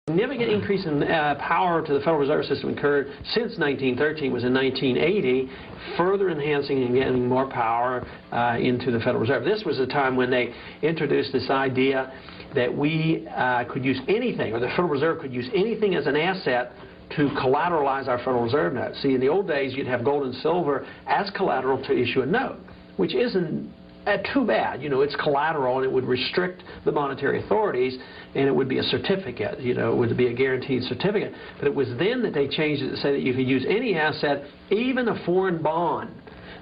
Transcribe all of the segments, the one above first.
Significant increase in power to the Federal Reserve System occurred since 1913, was in 1980, further enhancing and getting more power into the Federal Reserve. This was a time when they introduced this idea that we could use anything, or the Federal Reserve could use anything as an asset to collateralize our Federal Reserve note. See, in the old days, you'd have gold and silver as collateral to issue a note, which isn't too bad. You know, it's collateral, and it would restrict the monetary authorities, and it would be a certificate. You know, it would be a guaranteed certificate. But it was then that they changed it to say that you could use any asset, even a foreign bond.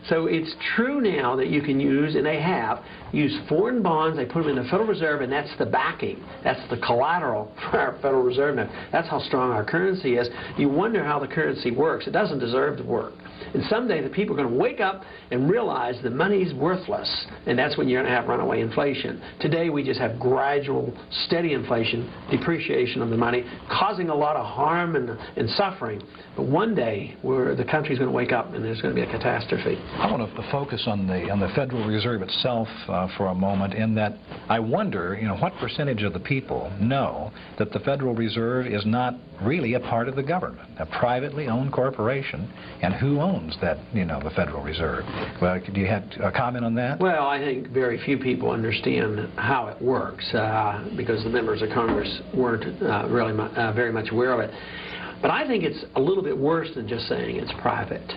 So it's true now that you can use, and they have, used foreign bonds, they put them in the Federal Reserve, and that's the backing. That's the collateral for our Federal Reserve note. That's how strong our currency is. You wonder how the currency works. It doesn't deserve to work. And someday the people are going to wake up and realize the money's worthless, and that's when you're going to have runaway inflation. Today we just have gradual, steady inflation, depreciation of the money, causing a lot of harm and suffering. But one day the country's going to wake up and there's going to be a catastrophe. I want to focus on the Federal Reserve itself for a moment, in that I wonder, you know, what percentage of the people know that the Federal Reserve is not really a part of the government, a privately owned corporation, and who owns that, you know, the Federal Reserve? Well, do you have a comment on that? Well, I think very few people understand how it works because the members of Congress weren't really very much aware of it. But I think it's a little bit worse than just saying it's private.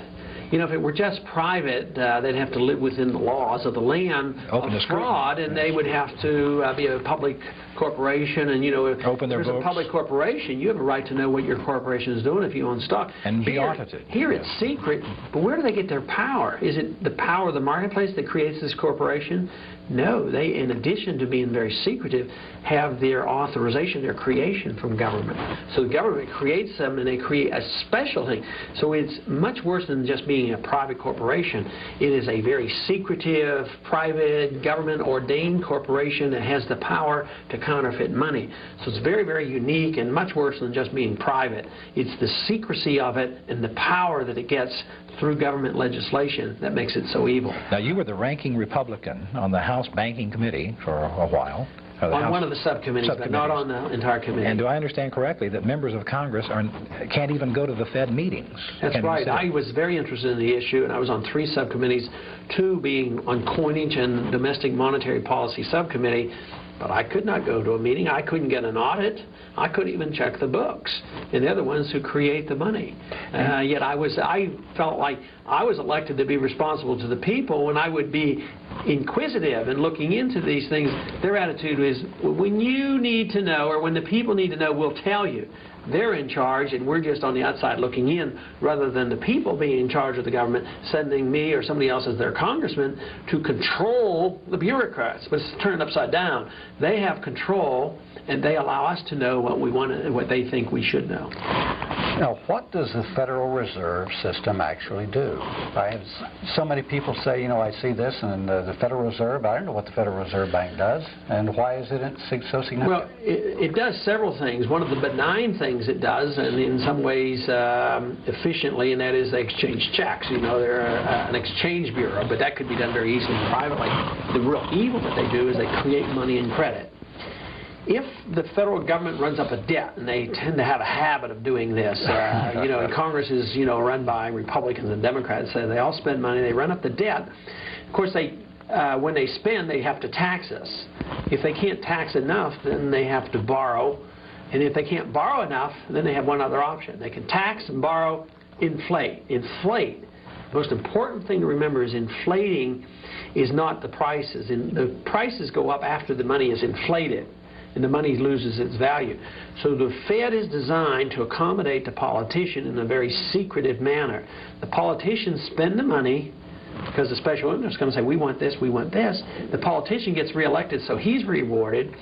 You know, if it were just private, they'd have to live within the laws of the land of fraud, and they would have to be a public corporation. And, you know, if there's a public corporation, you have a right to know what your corporation is doing if you own stock. And be audited. Here it's secret, but where do they get their power? Is it the power of the marketplace that creates this corporation? No, they, in addition to being very secretive, have their authorization, their creation from government. So the government creates them, and they create a special thing. So it's much worse than just being a private corporation. It is a very secretive, private, government-ordained corporation that has the power to counterfeit money. So it's very, very unique and much worse than just being private. It's the secrecy of it and the power that it gets through government legislation that makes it so evil. Now, you were the ranking Republican on the House Banking Committee for a while. On one of the subcommittees, but not on the entire committee. And do I understand correctly that members of Congress can't even go to the Fed meetings? That's right. I was very interested in the issue, and I was on 3 subcommittees, 2 being on coinage and domestic monetary policy subcommittee. But I could not go to a meeting. I couldn't get an audit. I couldn't even check the books. And they're the ones who create the money. Yet I felt like I was elected to be responsible to the people, and I would be inquisitive and looking into these things. Their attitude is, when you need to know, or when the people need to know, we'll tell you. They're in charge, and we're just on the outside looking in, rather than the people being in charge of the government, sending me or somebody else as their congressman to control the bureaucrats. But it's turned upside down. They have control, and they allow us to know what we want and what they think we should know. Now, what does the Federal Reserve System actually do? I have so many people say, you know, I see this and the Federal Reserve. I don't know what the Federal Reserve Bank does, and why is it so significant? Well, it does several things. One of the benign things it does, and in some ways efficiently, and that is they exchange checks. You know, they're an exchange bureau, but that could be done very easily privately. The real evil that they do is they create money and credit. If the federal government runs up a debt, and they tend to have a habit of doing this, you know, and Congress is, you know, run by Republicans and Democrats, so they all spend money, they run up the debt. Of course, when they spend, they have to tax us. If they can't tax enough, then they have to borrow. And if they can't borrow enough, then they have one other option. They can tax and borrow, inflate. Inflate. The most important thing to remember is inflating is not the prices. The prices go up after the money is inflated, and the money loses its value. So the Fed is designed to accommodate the politician in a very secretive manner. The politicians spend the money because the special interests come and say, we want this, we want this. The politician gets reelected, so he's rewarded.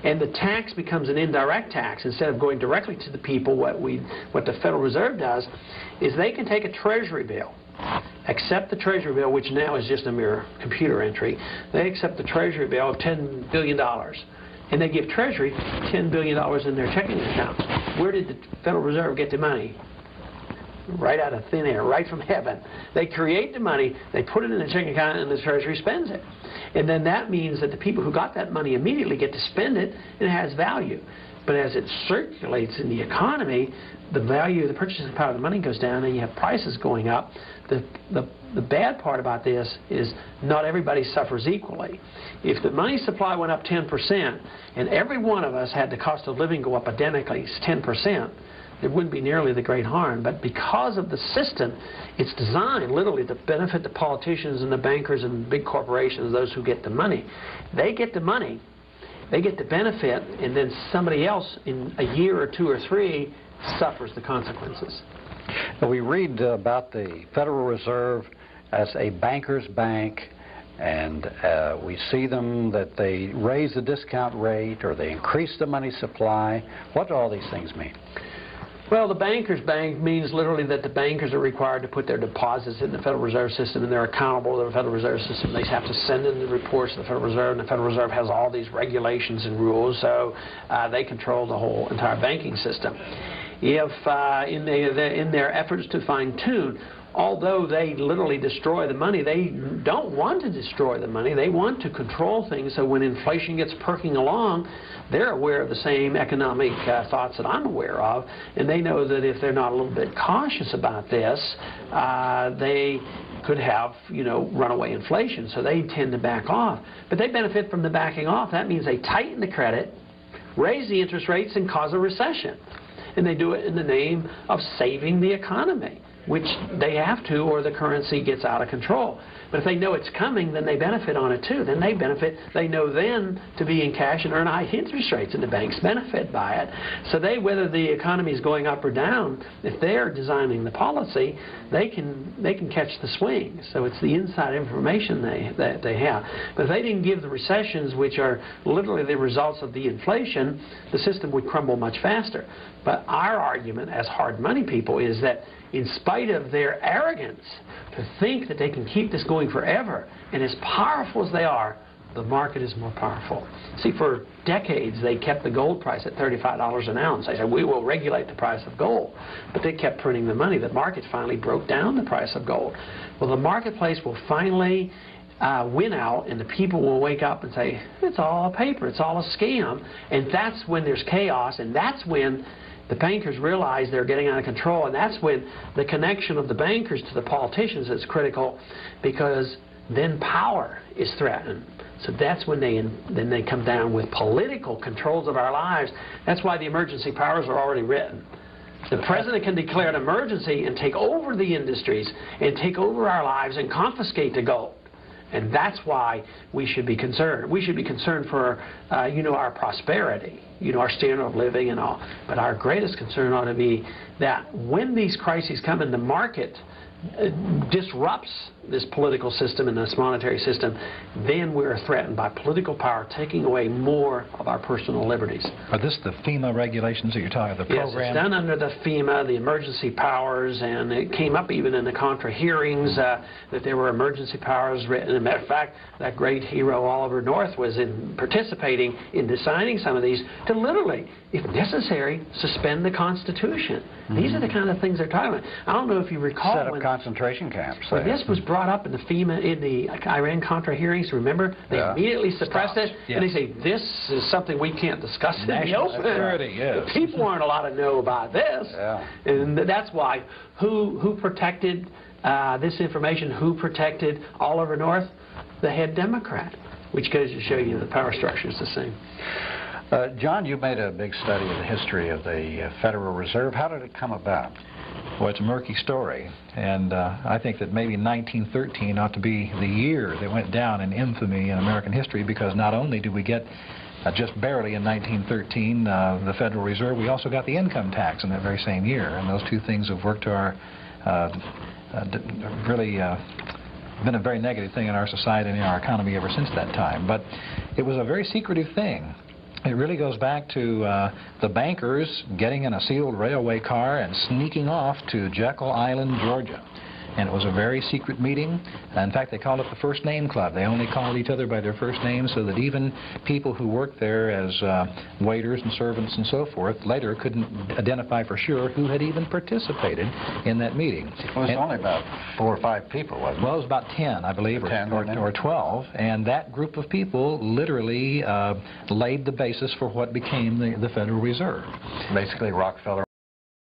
And the tax becomes an indirect tax. Instead of going directly to the people, what the Federal Reserve does is they can take a Treasury bill, accept the Treasury bill, which now is just a mere computer entry. They accept the Treasury bill of $10 billion. And they give Treasury $10 billion in their checking accounts. Where did the Federal Reserve get the money? Right out of thin air, right from heaven. They create the money, they put it in the checking account, and the Treasury spends it. And then that means that the people who got that money immediately get to spend it, and it has value. But as it circulates in the economy, the value, the purchasing power of the money goes down, and you have prices going up. The bad part about this is not everybody suffers equally. If the money supply went up 10% and every one of us had the cost of living go up identically 10%, there wouldn't be nearly the great harm. But because of the system, it's designed literally to benefit the politicians and the bankers and big corporations, those who get the money. They get the money, they get the benefit, and then somebody else in a year or 2 or 3 suffers the consequences. We read about the Federal Reserve as a banker's bank, and we see them that they raise the discount rate or they increase the money supply. What do all these things mean? Well, the banker's bank means literally that the bankers are required to put their deposits in the Federal Reserve System, and they're accountable to the Federal Reserve System. They have to send in the reports to the Federal Reserve, and the Federal Reserve has all these regulations and rules, so they control the whole entire banking system. If in their efforts to fine-tune, although they literally destroy the money, they don't want to destroy the money. They want to control things, so when inflation gets perking along, they're aware of the same economic thoughts that I'm aware of, and they know that if they're not a little bit cautious about this, they could have, runaway inflation, so they tend to back off. But they benefit from the backing off. That means they tighten the credit, raise the interest rates, and cause a recession. And they do it in the name of saving the economy, which they have to, or the currency gets out of control. But if they know it's coming, then they benefit on it too. Then they benefit. They know then to be in cash and earn high interest rates, and the banks benefit by it. So they, whether the economy is going up or down, if they're designing the policy, they can catch the swing. So it's the inside information that they have. But if they didn't give the recessions, which are literally the results of the inflation, the system would crumble much faster. But our argument as hard money people is that in spite of their arrogance to think that they can keep this going forever, and as powerful as they are, the market is more powerful. See, for decades they kept the gold price at $35 an ounce. They said, we will regulate the price of gold. But they kept printing the money. The market finally broke down the price of gold. Well, the marketplace will finally win out, and the people will wake up and say, it's all a paper, it's all a scam. And that's when there's chaos, and that's when the bankers realize they're getting out of control, and that's when the connection of the bankers to the politicians is critical, because then power is threatened. So that's when they come down with political controls of our lives. That's why the emergency powers are already written. The president can declare an emergency and take over the industries and take over our lives and confiscate the gold. And that's why we should be concerned. We should be concerned for, our prosperity, our standard of living and all. But our greatest concern ought to be that when these crises come in, the market disrupts this political system and this monetary system, then we're threatened by political power taking away more of our personal liberties. Are this the FEMA regulations that you're talking about, the program? Yes, it's done under the FEMA, the emergency powers, and it came up even in the Contra hearings that there were emergency powers written. As a matter of fact, that great hero Oliver North was participating in designing some of these to literally, if necessary, suspend the Constitution. These are the kind of things they're talking about. I don't know if you recall set up concentration camps. When this was brought up in the FEMA, in the Iran-Contra hearings, remember? They immediately suppressed it, and they say, this is something we can't discuss in the open. Security, yes. The people aren't allowed to know about this. And that's why, who protected this information? Who protected Oliver North? The head Democrat, which goes to show you the power structure is the same. John, you made a big study of the history of the Federal Reserve. How did it come about? Well, it's a murky story, and I think that maybe 1913 ought to be the year that went down in infamy in American history, because not only did we get just barely in 1913 the Federal Reserve, we also got the income tax in that very same year, and those two things have worked to our really been a very negative thing in our society and in our economy ever since that time. But it was a very secretive thing. It really goes back to the bankers getting in a sealed railway car and sneaking off to Jekyll Island, Georgia. and it was a very secret meeting. In fact, they called it the First Name Club. They only called each other by their first name so that even people who worked there as waiters and servants and so forth later couldn't identify for sure who had even participated in that meeting. It was only about 4 or 5 people, wasn't it? Well, it was about 10, I believe, or 10, or 12, and that group of people literally laid the basis for what became the Federal Reserve. Basically, Rockefeller